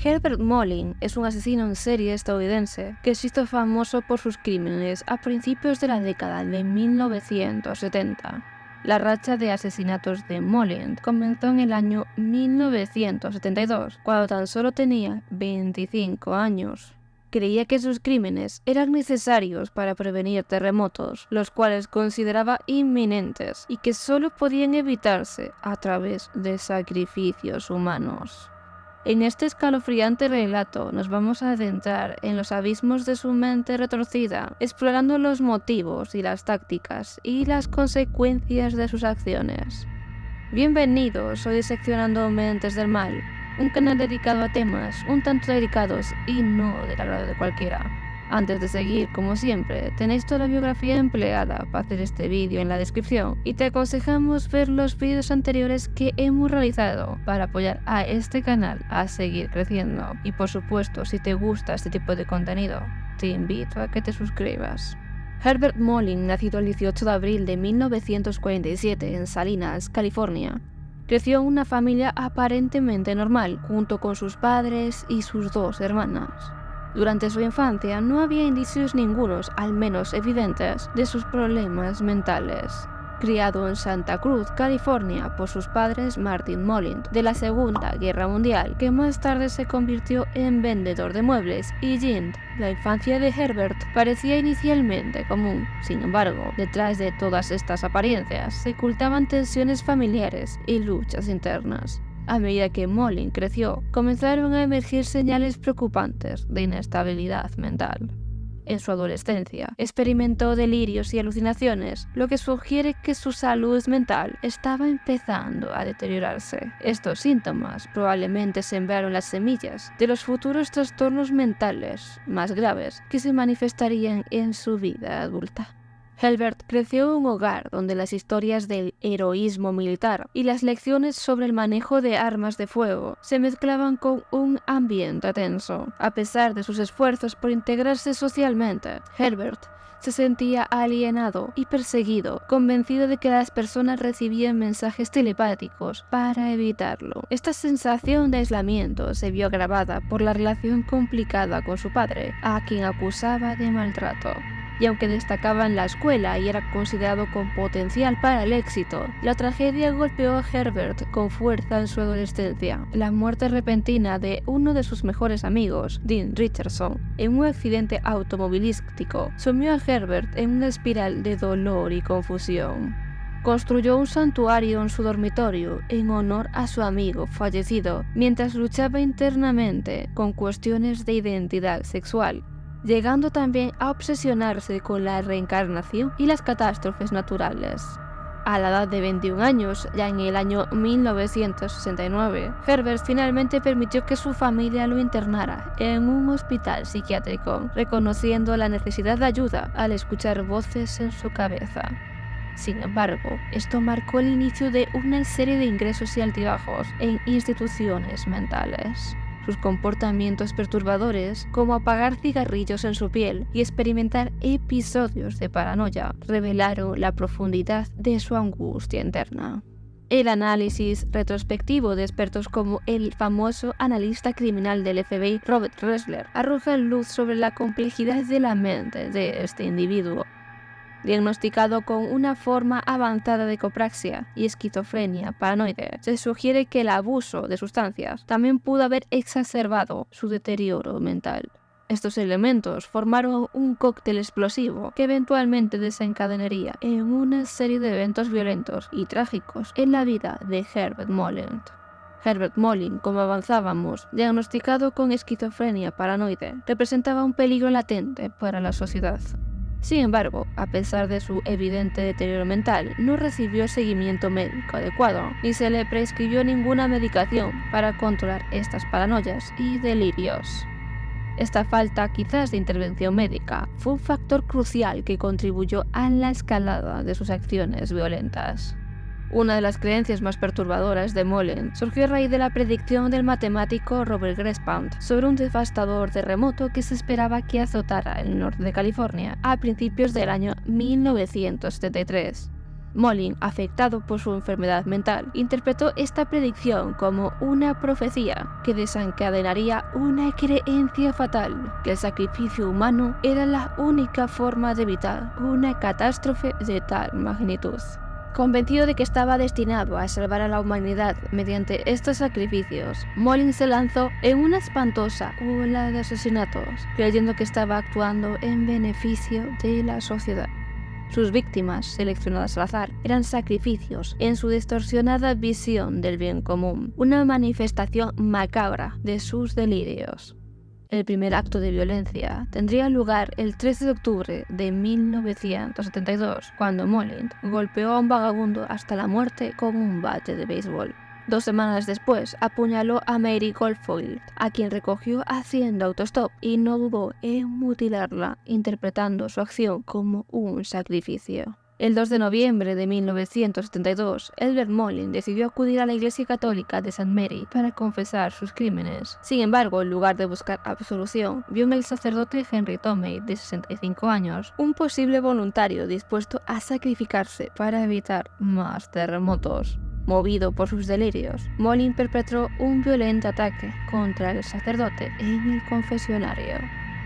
Herbert Molin es un asesino en serie estadounidense que se hizo famoso por sus crímenes a principios de la década de 1970. La racha de asesinatos de Molin comenzó en el año 1972, cuando tan solo tenía 25 años. Creía que sus crímenes eran necesarios para prevenir terremotos, los cuales consideraba inminentes y que solo podían evitarse a través de sacrificios humanos. En este escalofriante relato nos vamos a adentrar en los abismos de su mente retorcida, explorando los motivos y las tácticas y las consecuencias de sus acciones. Bienvenidos, soy Diseccionando Mentes del Mal, un canal dedicado a temas un tanto delicados y no del agrado de cualquiera. Antes de seguir, como siempre, tenéis toda la biografía empleada para hacer este vídeo en la descripción y te aconsejamos ver los vídeos anteriores que hemos realizado para apoyar a este canal a seguir creciendo. Y por supuesto, si te gusta este tipo de contenido, te invito a que te suscribas. Herbert Molin, nacido el 18 de abril de 1947 en Salinas, California, creció en una familia aparentemente normal, junto con sus padres y sus dos hermanas. Durante su infancia no había indicios ningunos, al menos evidentes, de sus problemas mentales. Criado en Santa Cruz, California, por sus padres Martin Molin, de la Segunda Guerra Mundial, que más tarde se convirtió en vendedor de muebles, y Jean, la infancia de Herbert parecía inicialmente común. Sin embargo, detrás de todas estas apariencias se ocultaban tensiones familiares y luchas internas. A medida que Molin creció, comenzaron a emergir señales preocupantes de inestabilidad mental. En su adolescencia, experimentó delirios y alucinaciones, lo que sugiere que su salud mental estaba empezando a deteriorarse. Estos síntomas probablemente sembraron las semillas de los futuros trastornos mentales más graves que se manifestarían en su vida adulta. Herbert creció en un hogar donde las historias del heroísmo militar y las lecciones sobre el manejo de armas de fuego se mezclaban con un ambiente tenso. A pesar de sus esfuerzos por integrarse socialmente, Herbert se sentía alienado y perseguido, convencido de que las personas recibían mensajes telepáticos para evitarlo. Esta sensación de aislamiento se vio agravada por la relación complicada con su padre, a quien acusaba de maltrato. Y aunque destacaba en la escuela y era considerado con potencial para el éxito, la tragedia golpeó a Herbert con fuerza en su adolescencia. La muerte repentina de uno de sus mejores amigos, Dean Richardson, en un accidente automovilístico, sumió a Herbert en una espiral de dolor y confusión. Construyó un santuario en su dormitorio en honor a su amigo fallecido, mientras luchaba internamente con cuestiones de identidad sexual, llegando también a obsesionarse con la reencarnación y las catástrofes naturales. A la edad de 21 años, ya en el año 1969, Herbert finalmente permitió que su familia lo internara en un hospital psiquiátrico, reconociendo la necesidad de ayuda al escuchar voces en su cabeza. Sin embargo, esto marcó el inicio de una serie de ingresos y altibajos en instituciones mentales. Sus comportamientos perturbadores, como apagar cigarrillos en su piel y experimentar episodios de paranoia, revelaron la profundidad de su angustia interna. El análisis retrospectivo de expertos como el famoso analista criminal del FBI Robert Ressler arroja luz sobre la complejidad de la mente de este individuo. Diagnosticado con una forma avanzada de copraxia y esquizofrenia paranoide, se sugiere que el abuso de sustancias también pudo haber exacerbado su deterioro mental. Estos elementos formaron un cóctel explosivo que eventualmente desencadenaría en una serie de eventos violentos y trágicos en la vida de Herbert Molin. Herbert Molin, como avanzábamos, diagnosticado con esquizofrenia paranoide, representaba un peligro latente para la sociedad. Sin embargo, a pesar de su evidente deterioro mental, no recibió seguimiento médico adecuado, ni se le prescribió ninguna medicación para controlar estas paranoias y delirios. Esta falta, quizás de intervención médica, fue un factor crucial que contribuyó a la escalada de sus acciones violentas. Una de las creencias más perturbadoras de Molin surgió a raíz de la predicción del matemático Robert Graspound sobre un devastador terremoto que se esperaba que azotara el norte de California a principios del año 1973. Molin, afectado por su enfermedad mental, interpretó esta predicción como una profecía que desencadenaría una creencia fatal, que el sacrificio humano era la única forma de evitar una catástrofe de tal magnitud. Convencido de que estaba destinado a salvar a la humanidad mediante estos sacrificios, Molin se lanzó en una espantosa ola de asesinatos, creyendo que estaba actuando en beneficio de la sociedad. Sus víctimas, seleccionadas al azar, eran sacrificios en su distorsionada visión del bien común, una manifestación macabra de sus delirios. El primer acto de violencia tendría lugar el 13 de octubre de 1972, cuando Molin golpeó a un vagabundo hasta la muerte con un bate de béisbol. 2 semanas después, apuñaló a Mary Goldfield, a quien recogió haciendo autostop y no dudó en mutilarla, interpretando su acción como un sacrificio. El 2 de noviembre de 1972, Elbert Molin decidió acudir a la Iglesia Católica de St. Mary para confesar sus crímenes. Sin embargo, en lugar de buscar absolución, vio en el sacerdote Henry Tomei, de 65 años, un posible voluntario dispuesto a sacrificarse para evitar más terremotos. Movido por sus delirios, Molin perpetró un violento ataque contra el sacerdote en el confesionario.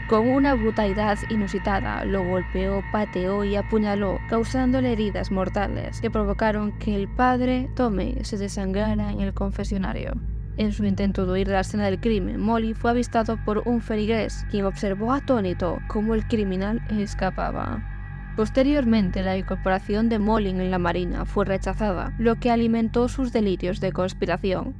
Con una brutalidad inusitada, lo golpeó, pateó y apuñaló, causándole heridas mortales que provocaron que el padre Tomei se desangrara en el confesionario. En su intento de huir de la escena del crimen, Molin fue avistado por un feligrés, quien observó atónito cómo el criminal escapaba. Posteriormente, la incorporación de Molin en la Marina fue rechazada, lo que alimentó sus delirios de conspiración.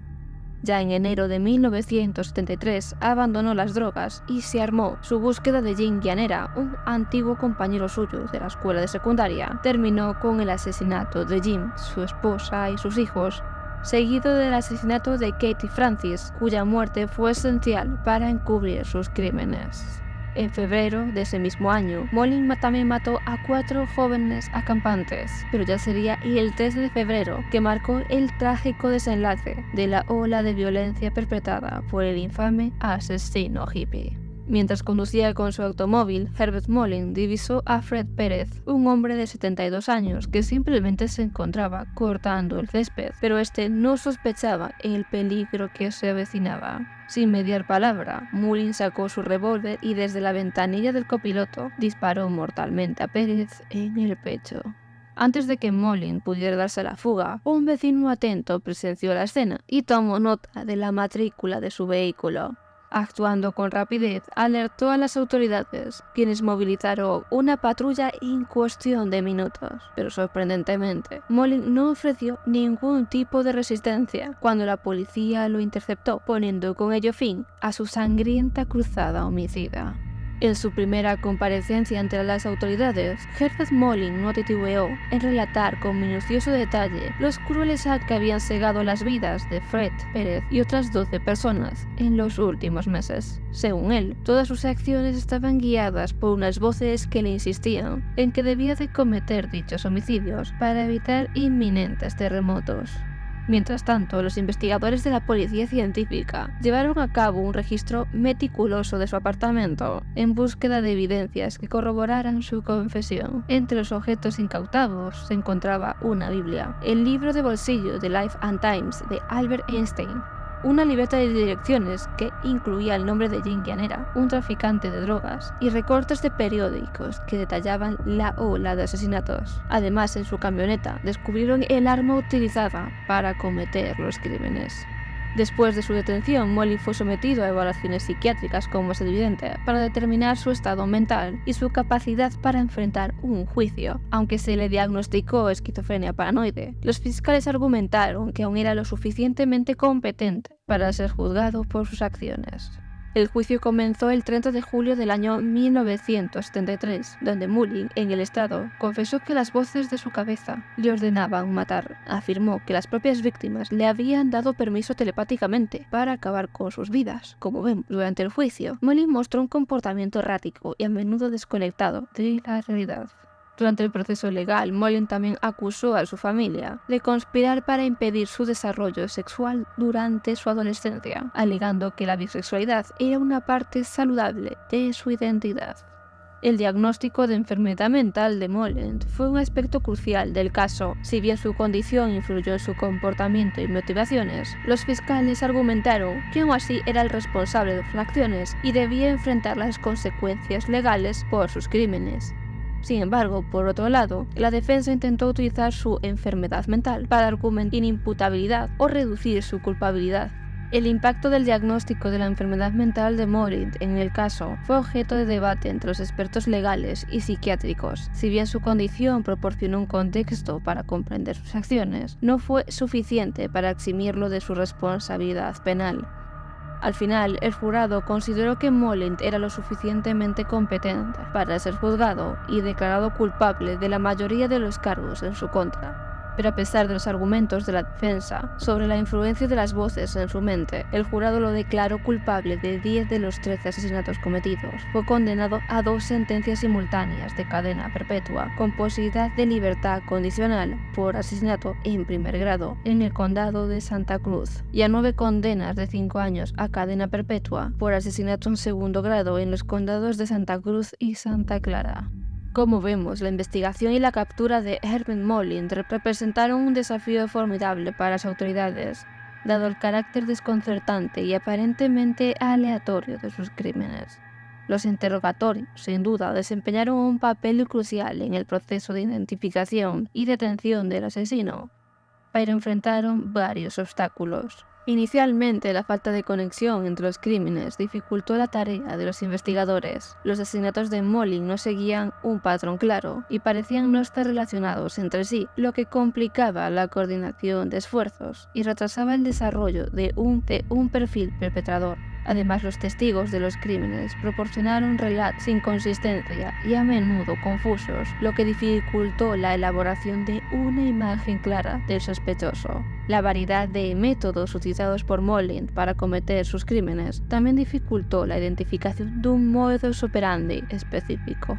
Ya en enero de 1973 abandonó las drogas y se armó su búsqueda de Jim Llanera, un antiguo compañero suyo de la escuela de secundaria. Terminó con el asesinato de Jim, su esposa y sus hijos, seguido del asesinato de Katie Francis, cuya muerte fue esencial para encubrir sus crímenes. En febrero de ese mismo año, Molin también mató a 4 jóvenes acampantes, pero ya sería el 13 de febrero que marcó el trágico desenlace de la ola de violencia perpetrada por el infame asesino hippie. Mientras conducía con su automóvil, Herbert Molin divisó a Fred Pérez, un hombre de 72 años que simplemente se encontraba cortando el césped, pero este no sospechaba el peligro que se avecinaba. Sin mediar palabra, Molin sacó su revólver y desde la ventanilla del copiloto disparó mortalmente a Pérez en el pecho. Antes de que Molin pudiera darse a la fuga, un vecino atento presenció la escena y tomó nota de la matrícula de su vehículo. Actuando con rapidez, alertó a las autoridades, quienes movilizaron una patrulla en cuestión de minutos. Pero sorprendentemente, Molin no ofreció ningún tipo de resistencia cuando la policía lo interceptó, poniendo con ello fin a su sangrienta cruzada homicida. En su primera comparecencia ante las autoridades, Herbert Molin no titubeó en relatar con minucioso detalle los crueles actos que habían cegado las vidas de Fred Pérez y otras 12 personas en los últimos meses. Según él, todas sus acciones estaban guiadas por unas voces que le insistían en que debía de cometer dichos homicidios para evitar inminentes terremotos. Mientras tanto, los investigadores de la policía científica llevaron a cabo un registro meticuloso de su apartamento en búsqueda de evidencias que corroboraran su confesión. Entre los objetos incautados se encontraba una Biblia, el libro de bolsillo de Life and Times de Albert Einstein, una libreta de direcciones que incluía el nombre de Jim Llanera, un traficante de drogas, y recortes de periódicos que detallaban la ola de asesinatos. Además, en su camioneta descubrieron el arma utilizada para cometer los crímenes. Después de su detención, Molin fue sometido a evaluaciones psiquiátricas, como es evidente, para determinar su estado mental y su capacidad para enfrentar un juicio. Aunque se le diagnosticó esquizofrenia paranoide, los fiscales argumentaron que aún era lo suficientemente competente para ser juzgado por sus acciones. El juicio comenzó el 30 de julio del año 1973, donde Molin, en el estrado, confesó que las voces de su cabeza le ordenaban matar. Afirmó que las propias víctimas le habían dado permiso telepáticamente para acabar con sus vidas. Como vemos durante el juicio, Molin mostró un comportamiento errático y a menudo desconectado de la realidad. Durante el proceso legal, Molin también acusó a su familia de conspirar para impedir su desarrollo sexual durante su adolescencia, alegando que la bisexualidad era una parte saludable de su identidad. El diagnóstico de enfermedad mental de Molent fue un aspecto crucial del caso. Si bien su condición influyó en su comportamiento y motivaciones, los fiscales argumentaron que aún así era el responsable de sus acciones y debía enfrentar las consecuencias legales por sus crímenes. Sin embargo, por otro lado, la defensa intentó utilizar su enfermedad mental para argumentar inimputabilidad o reducir su culpabilidad. El impacto del diagnóstico de la enfermedad mental de Molint en el caso fue objeto de debate entre los expertos legales y psiquiátricos. Si bien su condición proporcionó un contexto para comprender sus acciones, no fue suficiente para eximirlo de su responsabilidad penal. Al final, el jurado consideró que Molint era lo suficientemente competente para ser juzgado y declarado culpable de la mayoría de los cargos en su contra. Pero a pesar de los argumentos de la defensa sobre la influencia de las voces en su mente, el jurado lo declaró culpable de 10 de los 13 asesinatos cometidos. Fue condenado a 2 sentencias simultáneas de cadena perpetua con posibilidad de libertad condicional por asesinato en primer grado en el condado de Santa Cruz y a 9 condenas de 5 años a cadena perpetua por asesinato en segundo grado en los condados de Santa Cruz y Santa Clara. Como vemos, la investigación y la captura de Herbert Molint representaron un desafío formidable para las autoridades, dado el carácter desconcertante y aparentemente aleatorio de sus crímenes. Los interrogatorios, sin duda, desempeñaron un papel crucial en el proceso de identificación y detención del asesino, pero enfrentaron varios obstáculos. Inicialmente, la falta de conexión entre los crímenes dificultó la tarea de los investigadores. Los asesinatos de Molint no seguían un patrón claro y parecían no estar relacionados entre sí, lo que complicaba la coordinación de esfuerzos y retrasaba el desarrollo de un perfil perpetrador. Además, los testigos de los crímenes proporcionaron relatos sin consistencia y a menudo confusos, lo que dificultó la elaboración de una imagen clara del sospechoso. La variedad de métodos utilizados por Molint para cometer sus crímenes también dificultó la identificación de un modus operandi específico.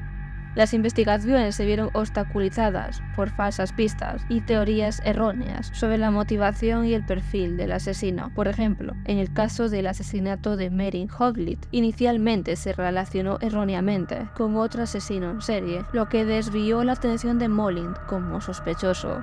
Las investigaciones se vieron obstaculizadas por falsas pistas y teorías erróneas sobre la motivación y el perfil del asesino. Por ejemplo, en el caso del asesinato de Meryn Hoglid, inicialmente se relacionó erróneamente con otro asesino en serie, lo que desvió la atención de Molint como sospechoso.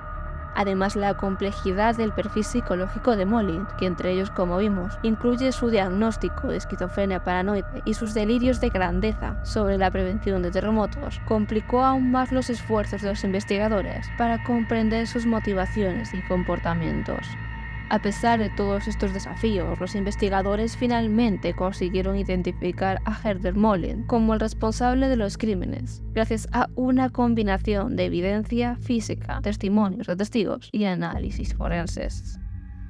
Además, la complejidad del perfil psicológico de Molint, que entre ellos, como vimos, incluye su diagnóstico de esquizofrenia paranoide y sus delirios de grandeza sobre la prevención de terremotos, complicó aún más los esfuerzos de los investigadores para comprender sus motivaciones y comportamientos. A pesar de todos estos desafíos, los investigadores finalmente consiguieron identificar a Herbert Molint como el responsable de los crímenes, gracias a una combinación de evidencia física, testimonios de testigos y análisis forenses.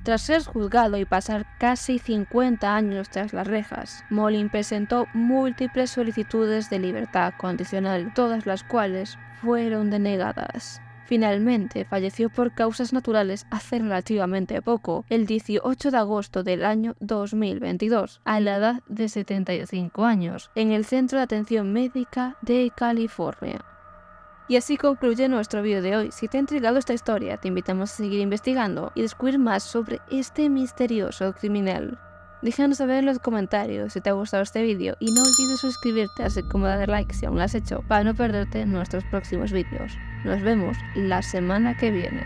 Tras ser juzgado y pasar casi 50 años tras las rejas, Molint presentó múltiples solicitudes de libertad condicional, todas las cuales fueron denegadas. Finalmente falleció por causas naturales hace relativamente poco, el 18 de agosto del año 2022, a la edad de 75 años, en el Centro de Atención Médica de California. Y así concluye nuestro vídeo de hoy. Si te ha intrigado esta historia, te invitamos a seguir investigando y descubrir más sobre este misterioso criminal. Déjanos saber en los comentarios si te ha gustado este vídeo y no olvides suscribirte así como darle like si aún lo has hecho para no perderte nuestros próximos vídeos. Nos vemos la semana que viene.